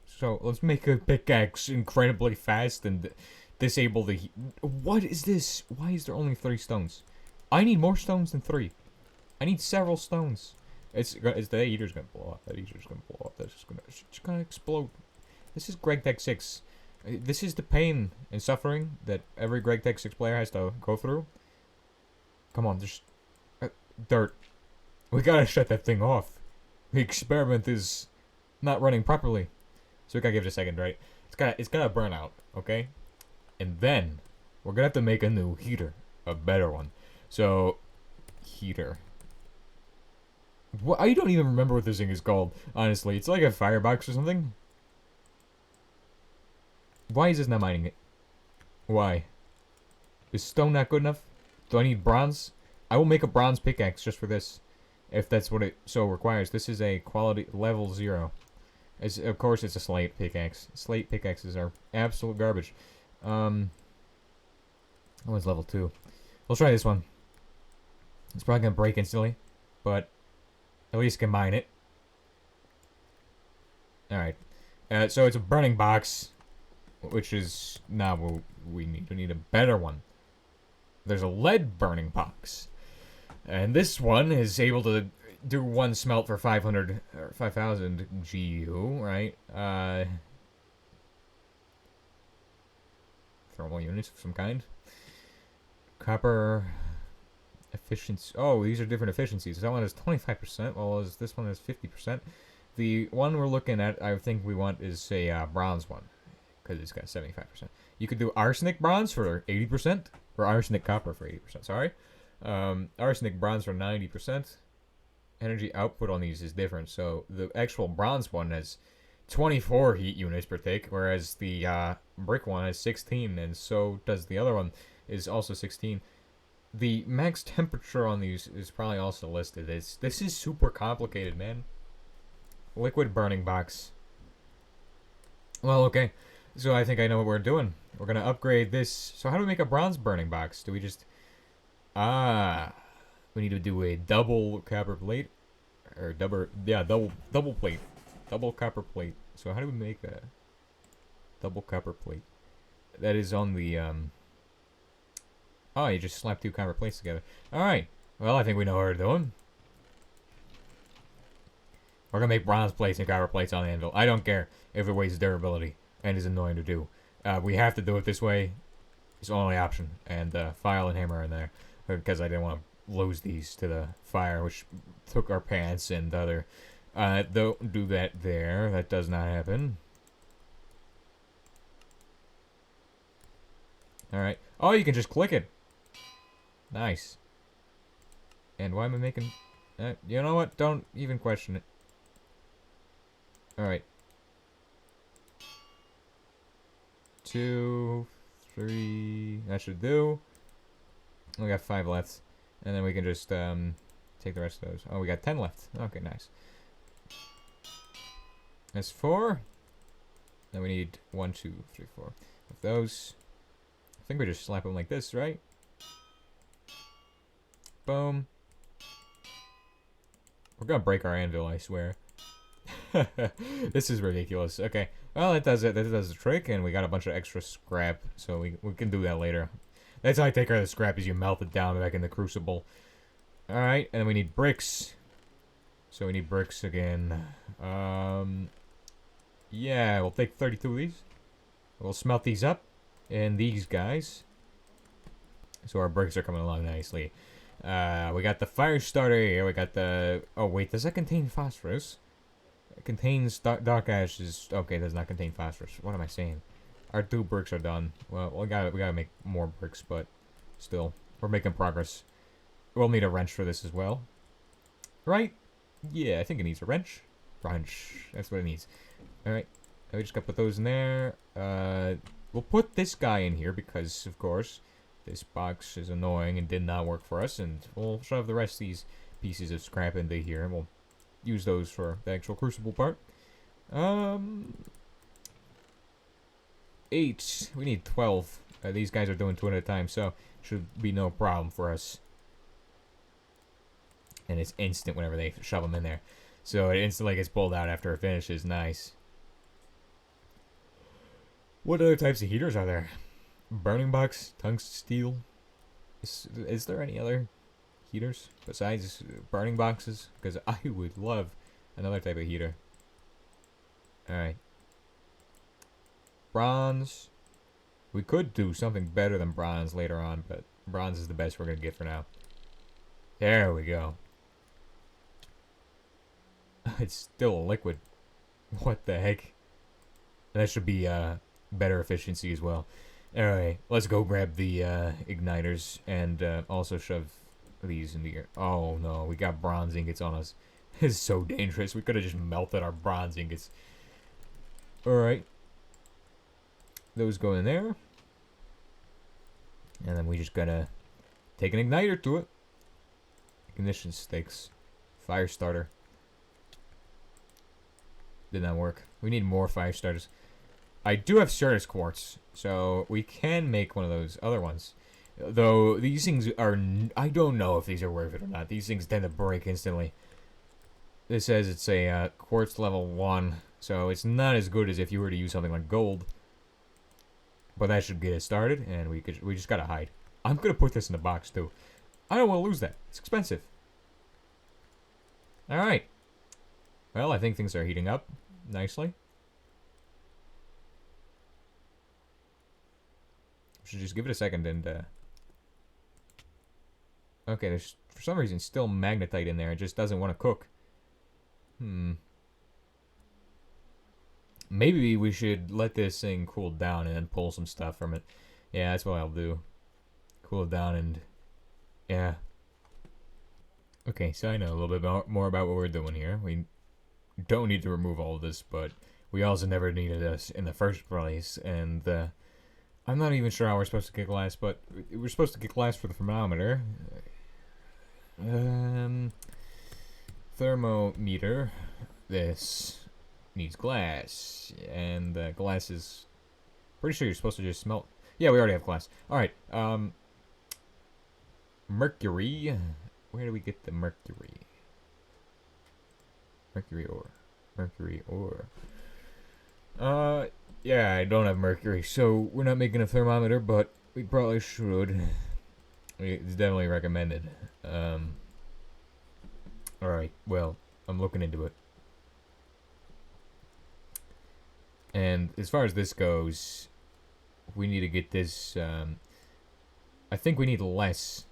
So let's make a pickaxe incredibly fast and disable the heat. What is this? Why is there only 3 stones? I need more stones than 3. I need several stones. It's the heater's gonna blow up. That heater's gonna blow up. That's just gonna explode. This is Gregtech 6. This is the pain and suffering that every Gregtech 6 player has to go through. Come on, just dirt. We gotta shut that thing off. The experiment is not running properly. So we gotta give it a second, right? It's gotta burn out, okay? And then we're gonna have to make a new heater, a better one. So heater. What? I don't even remember what this thing is called. Honestly, it's like a firebox or something. Why is this not mining it? Why? Is stone not good enough? Do I need bronze? I will make a bronze pickaxe just for this, if that's what it so requires. This is a quality level 0. Of course, it's a slate pickaxe. Slate pickaxes are absolute garbage. Oh, it's level 2. We'll try this one. It's probably gonna break instantly, but at least combine it. All right. So it's a burning box, which is not what we need. We need a better one. There's a lead burning box, and this one is able to do 1 smelt for 500 or 5,000 GU, right? Thermal units of some kind. Copper efficiency. Oh, these are different efficiencies. That one has 25%, while this one has 50%. The one we're looking at, I think we want is a bronze one, because it's got 75%. You could do arsenic bronze for 80%, or arsenic copper for 80%, sorry. Arsenic bronze for 90%. Energy output on these is different, so the actual bronze one has 24 heat units per tick, whereas the brick one has 16, and so does the other one, is also 16. The max temperature on these is probably also listed. This is super complicated, man. Liquid burning box. Well, okay. So I think I know what we're doing. We're gonna upgrade this. So how do we make a bronze burning box? Do we just... we need to do a double copper plate. Or double plate. Double copper plate. So how do we make a double copper plate? That is on the, Oh, you just slap two copper plates together. Alright. Well, I think we know what we're doing. We're gonna make bronze plates and copper plates on the anvil. I don't care if it wastes durability and is annoying to do. We have to do it this way. It's the only option. And file and hammer in there. Because I didn't want to lose these to the fire, which took our pants and other... don't do that there. That does not happen. Alright. Oh, you can just click it. Nice. And why am I making... you know what? Don't even question it. Alright. 2, 3... That should do. We got 5 left. And then we can just take the rest of those. Oh, we got 10 left. Okay, nice. That's 4. Then we need 1, 2, 3, 4 of those. I think we just slap them like this, right? Boom. We're gonna break our anvil, I swear. This is ridiculous. Okay. Well, it does it. That does the trick, and we got a bunch of extra scrap, so we can do that later. That's how I take care of the scrap, is you melt it down back in the crucible. Alright, and then we need bricks. So we need bricks again. Yeah, we'll take 32 of these. We'll smelt these up. And these guys. So our bricks are coming along nicely. We got the fire starter here. We got the... Oh, wait. Does that contain phosphorus? It contains dark ashes. Okay, it does not contain phosphorus. What am I saying? Our 2 bricks are done. Well, we gotta make more bricks, but still. We're making progress. We'll need a wrench for this as well. Right? Yeah, I think it needs a wrench. Wrench. That's what it needs. Alright. We just gotta put those in there. We'll put this guy in here because, of course, this box is annoying and did not work for us. And we'll shove the rest of these pieces of scrap into here. And we'll use those for the actual crucible part. 8. We need 12. These guys are doing 2 at a time, so should be no problem for us. And it's instant whenever they shove them in there. So it instantly gets pulled out after it finishes. Nice. What other types of heaters are there? Burning box, tungsten steel. Is there any other heaters besides burning boxes? Because I would love another type of heater. Alright. Bronze. We could do something better than bronze later on, but bronze is the best we're going to get for now. There we go. It's still a liquid. What the heck? That should be better efficiency as well. Alright, let's go grab the igniters and also shove these into here. Oh no, we got bronze ingots on us. This is so dangerous. We could have just melted our bronze ingots. Alright. Those go in there. And then we just gotta take an igniter to it. Ignition sticks. Fire starter. Did not work. We need more fire starters. I do have Certus quartz, so we can make one of those other ones. Though these things are... I don't know if these are worth it or not. These things tend to break instantly. This says it's a quartz level 1, so it's not as good as if you were to use something like gold. But that should get us started, and we just gotta hide. I'm gonna put this in the box too. I don't want to lose that. It's expensive. Alright. Well, I think things are heating up nicely. Should just give it a second and okay, there's for some reason still magnetite in there. It just doesn't want to cook. Maybe we should let this thing cool down and then pull some stuff from it. Yeah, that's what I'll do. Cool it down and... yeah. Okay, so I know a little bit more about what we're doing here. We don't need to remove all of this, but we also never needed this in the first place, and I'm not even sure how we're supposed to get glass, but we're supposed to get glass for the thermometer. Thermometer. This needs glass, and glass is... pretty sure you're supposed to just smelt... yeah, we already have glass. Alright, mercury. Where do we get the mercury? Mercury ore. Mercury ore. Yeah, I don't have mercury, so we're not making a thermometer, but we probably should. It's definitely recommended. Alright, well, I'm looking into it. And as far as this goes, we need to get this, I think we need less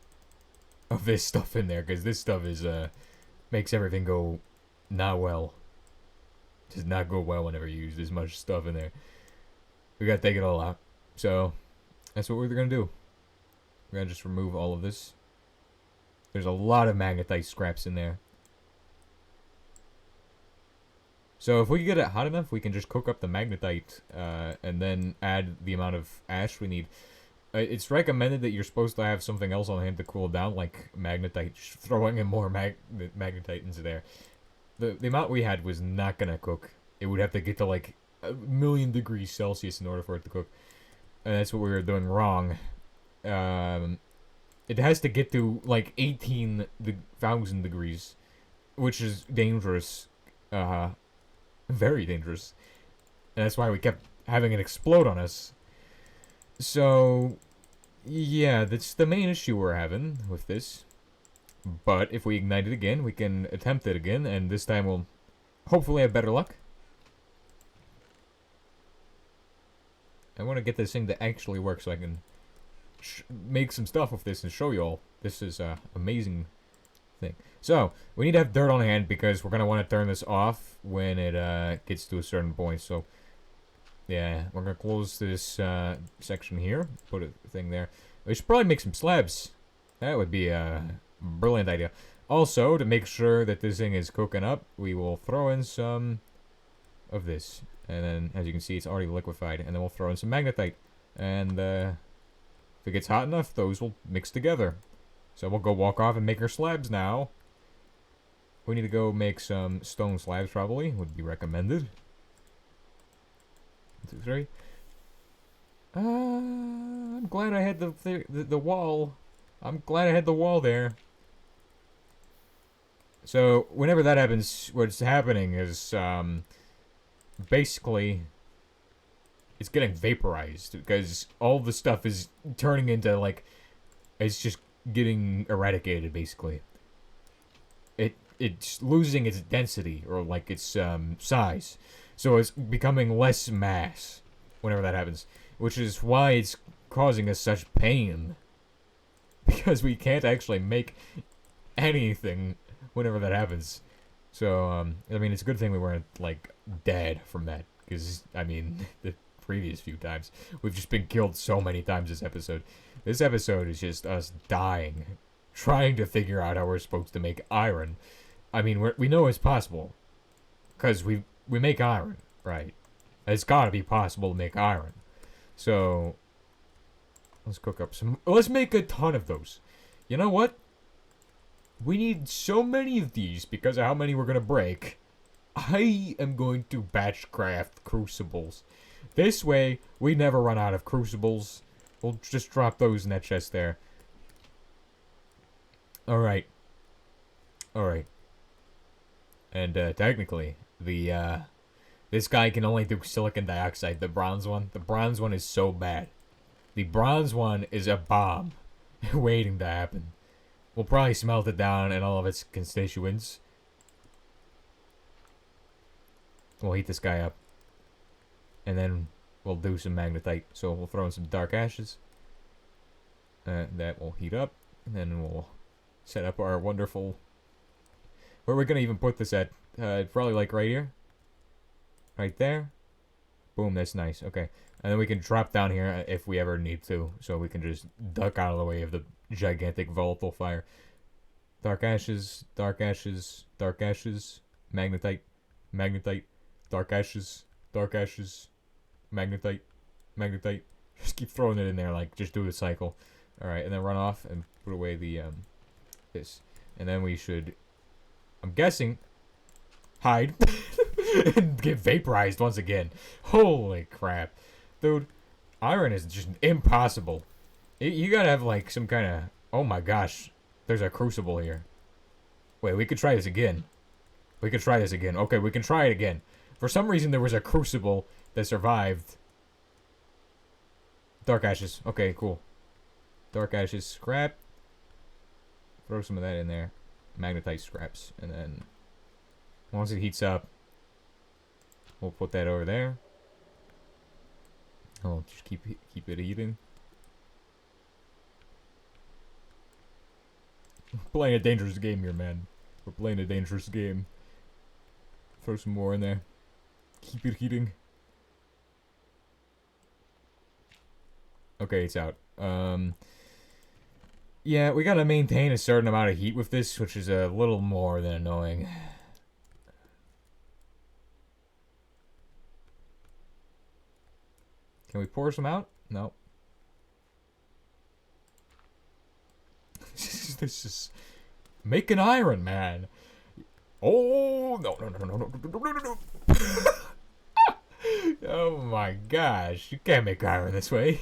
of this stuff in there, because this stuff is, makes everything go not well. Does not go well whenever you use this much stuff in there. We gotta take it all out. So, that's what we're gonna do. We're gonna just remove all of this. There's a lot of magnetite scraps in there. So if we get it hot enough, we can just cook up the magnetite, and then add the amount of ash we need. It's recommended that you're supposed to have something else on hand to cool it down, like magnetite. Just throwing in more magnetite into there. The amount we had was not gonna cook. It would have to get to like 1,000,000 degrees Celsius in order for it to cook. And that's what we were doing wrong. It has to get to like 18,000 degrees, which is dangerous. Very dangerous. And that's why we kept having it explode on us. So, yeah, that's the main issue we're having with this. But if we ignite it again, we can attempt it again, and this time we'll hopefully have better luck. I want to get this thing to actually work so I can make some stuff with this and show you all. This is an amazing thing. So, we need to have dirt on hand because we're going to want to turn this off when it gets to a certain point. So, yeah, we're going to close this section here. Put a thing there. We should probably make some slabs. That would be a brilliant idea. Also, to make sure that this thing is cooking up, we will throw in some of this. And then, as you can see, it's already liquefied. And then we'll throw in some magnetite. And if it gets hot enough, those will mix together. So we'll go walk off and make our slabs now. We need to go make some stone slabs, probably. Would be recommended. 1, 2, 3. I'm glad I had the wall. I'm glad I had the wall there. So, whenever that happens, what's happening is, basically, it's getting vaporized. Because all the stuff is turning into, like, it's just getting eradicated, basically. It's losing its density, or, like, its, size. So it's becoming less mass whenever that happens. Which is why it's causing us such pain. Because we can't actually make anything whenever that happens. So, I mean, it's a good thing we weren't, like, dead from that. Because, I mean, the previous few times, we've just been killed so many times this episode. This episode is just us dying. Trying to figure out how we're supposed to make iron. I mean, we know it's possible. Because we make iron, right? It's gotta be possible to make iron. So, let's cook up some... let's make a ton of those. You know what? We need so many of these because of how many we're gonna break. I am going to batch craft crucibles. This way, we never run out of crucibles. We'll just drop those in that chest there. Alright. Alright. And, technically, this guy can only do silicon dioxide, the bronze one. The bronze one is so bad. The bronze one is a bomb waiting to happen. We'll probably smelt it down and all of its constituents. We'll heat this guy up. And then we'll do some magnetite. So we'll throw in some dark ashes. That will heat up. And then we'll set up our wonderful... where we're going to even put this at? Probably like right here. Right there. Boom, that's nice. Okay. And then we can drop down here if we ever need to. So we can just duck out of the way of the gigantic volatile fire. Dark ashes, dark ashes, dark ashes, magnetite, magnetite, dark ashes, magnetite, magnetite. Just keep throwing it in there, like, just do the cycle. Alright, and then run off and put away the, this. And then we should, I'm guessing, hide. And get vaporized once again. Holy crap. Dude, iron is just impossible. You gotta have, like, some kind of, oh my gosh. There's a crucible here. Wait, we could try this again. We could try this again. Okay, we can try it again. For some reason, there was a crucible that survived. Dark ashes. Okay, cool. Dark ashes, scrap. Throw some of that in there. Magnetite scraps. And then, once it heats up, we'll put that over there. Oh, just keep it heating. We're playing a dangerous game here, man. We're playing a dangerous game. Throw some more in there. Keep it heating. Okay, it's out. Yeah, we gotta maintain a certain amount of heat with this, which is a little more than annoying. Can we pour some out? No. This is making iron, man. Oh no no no no no no no no no! Oh my gosh, you can't make iron this way.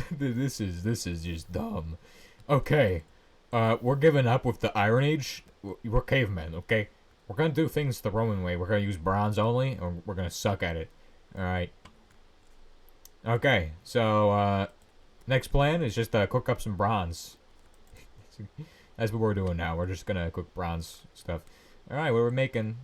This is just dumb. Okay, we're giving up with the Iron Age. We're cavemen, okay? We're gonna do things the Roman way. We're gonna use bronze only, or we're gonna suck at it. All right. Okay, so next plan is just cook up some bronze. That's what we're doing now. We're just gonna cook bronze stuff. Alright, what we're making.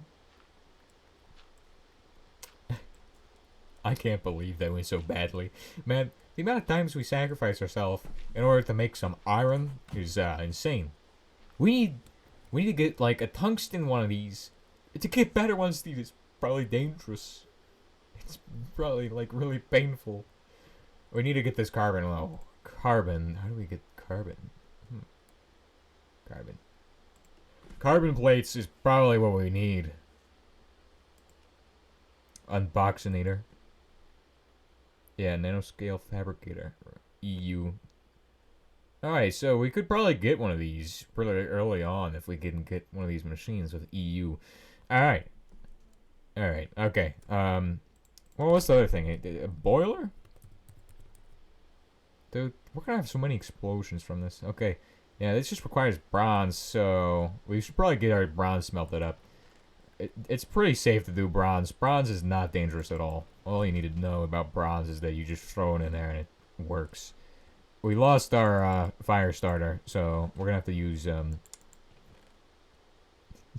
I can't believe that went so badly. Man, the amount of times we sacrifice ourselves in order to make some iron is insane. We need to get like a tungsten one of these. To get better ones, these is probably dangerous. It's probably like really painful. We need to get this carbon. Well, carbon. How do we get carbon? Carbon. Carbon plates is probably what we need. Unboxinator. Yeah, nanoscale fabricator. EU. Alright, so we could probably get one of these pretty early on if we can get one of these machines with EU. Alright. Alright, okay. What was the other thing? A boiler? Dude, we're gonna have so many explosions from this. Okay. Yeah, this just requires bronze, so we should probably get our bronze smelted up. It's pretty safe to do bronze. Bronze is not dangerous at all. All you need to know about bronze is that you just throw it in there and it works. We lost our fire starter, so we're gonna have to use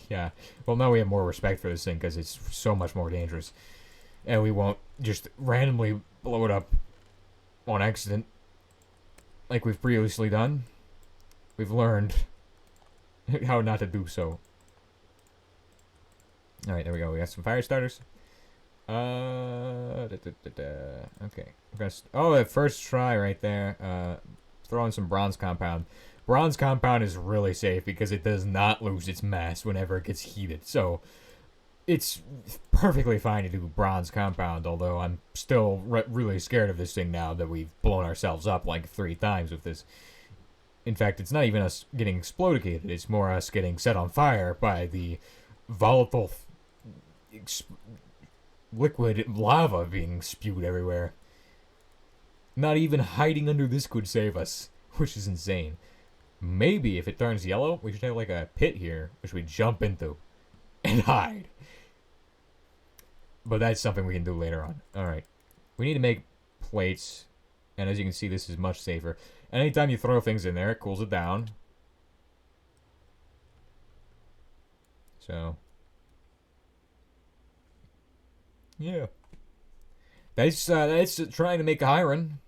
yeah. Well, now we have more respect for this thing because it's so much more dangerous, and we won't just randomly blow it up on accident like we've previously done. We've learned how not to do so. Alright, there we go. We got some fire starters. Okay. We're gonna oh, that first try right there. Throw in some bronze compound. Bronze compound is really safe because it does not lose its mass whenever it gets heated. So, it's perfectly fine to do bronze compound, although I'm still really scared of this thing now that we've blown ourselves up like 3 times with this. In fact, it's not even us getting exploded, it's more us getting set on fire by the volatile liquid lava being spewed everywhere. Not even hiding under this could save us, which is insane. Maybe if it turns yellow, we should have like a pit here, which we jump into and hide. But that's something we can do later on. Alright. We need to make plates, and as you can see, this is much safer. Anytime you throw things in there, it cools it down. So, yeah. That's trying to make iron.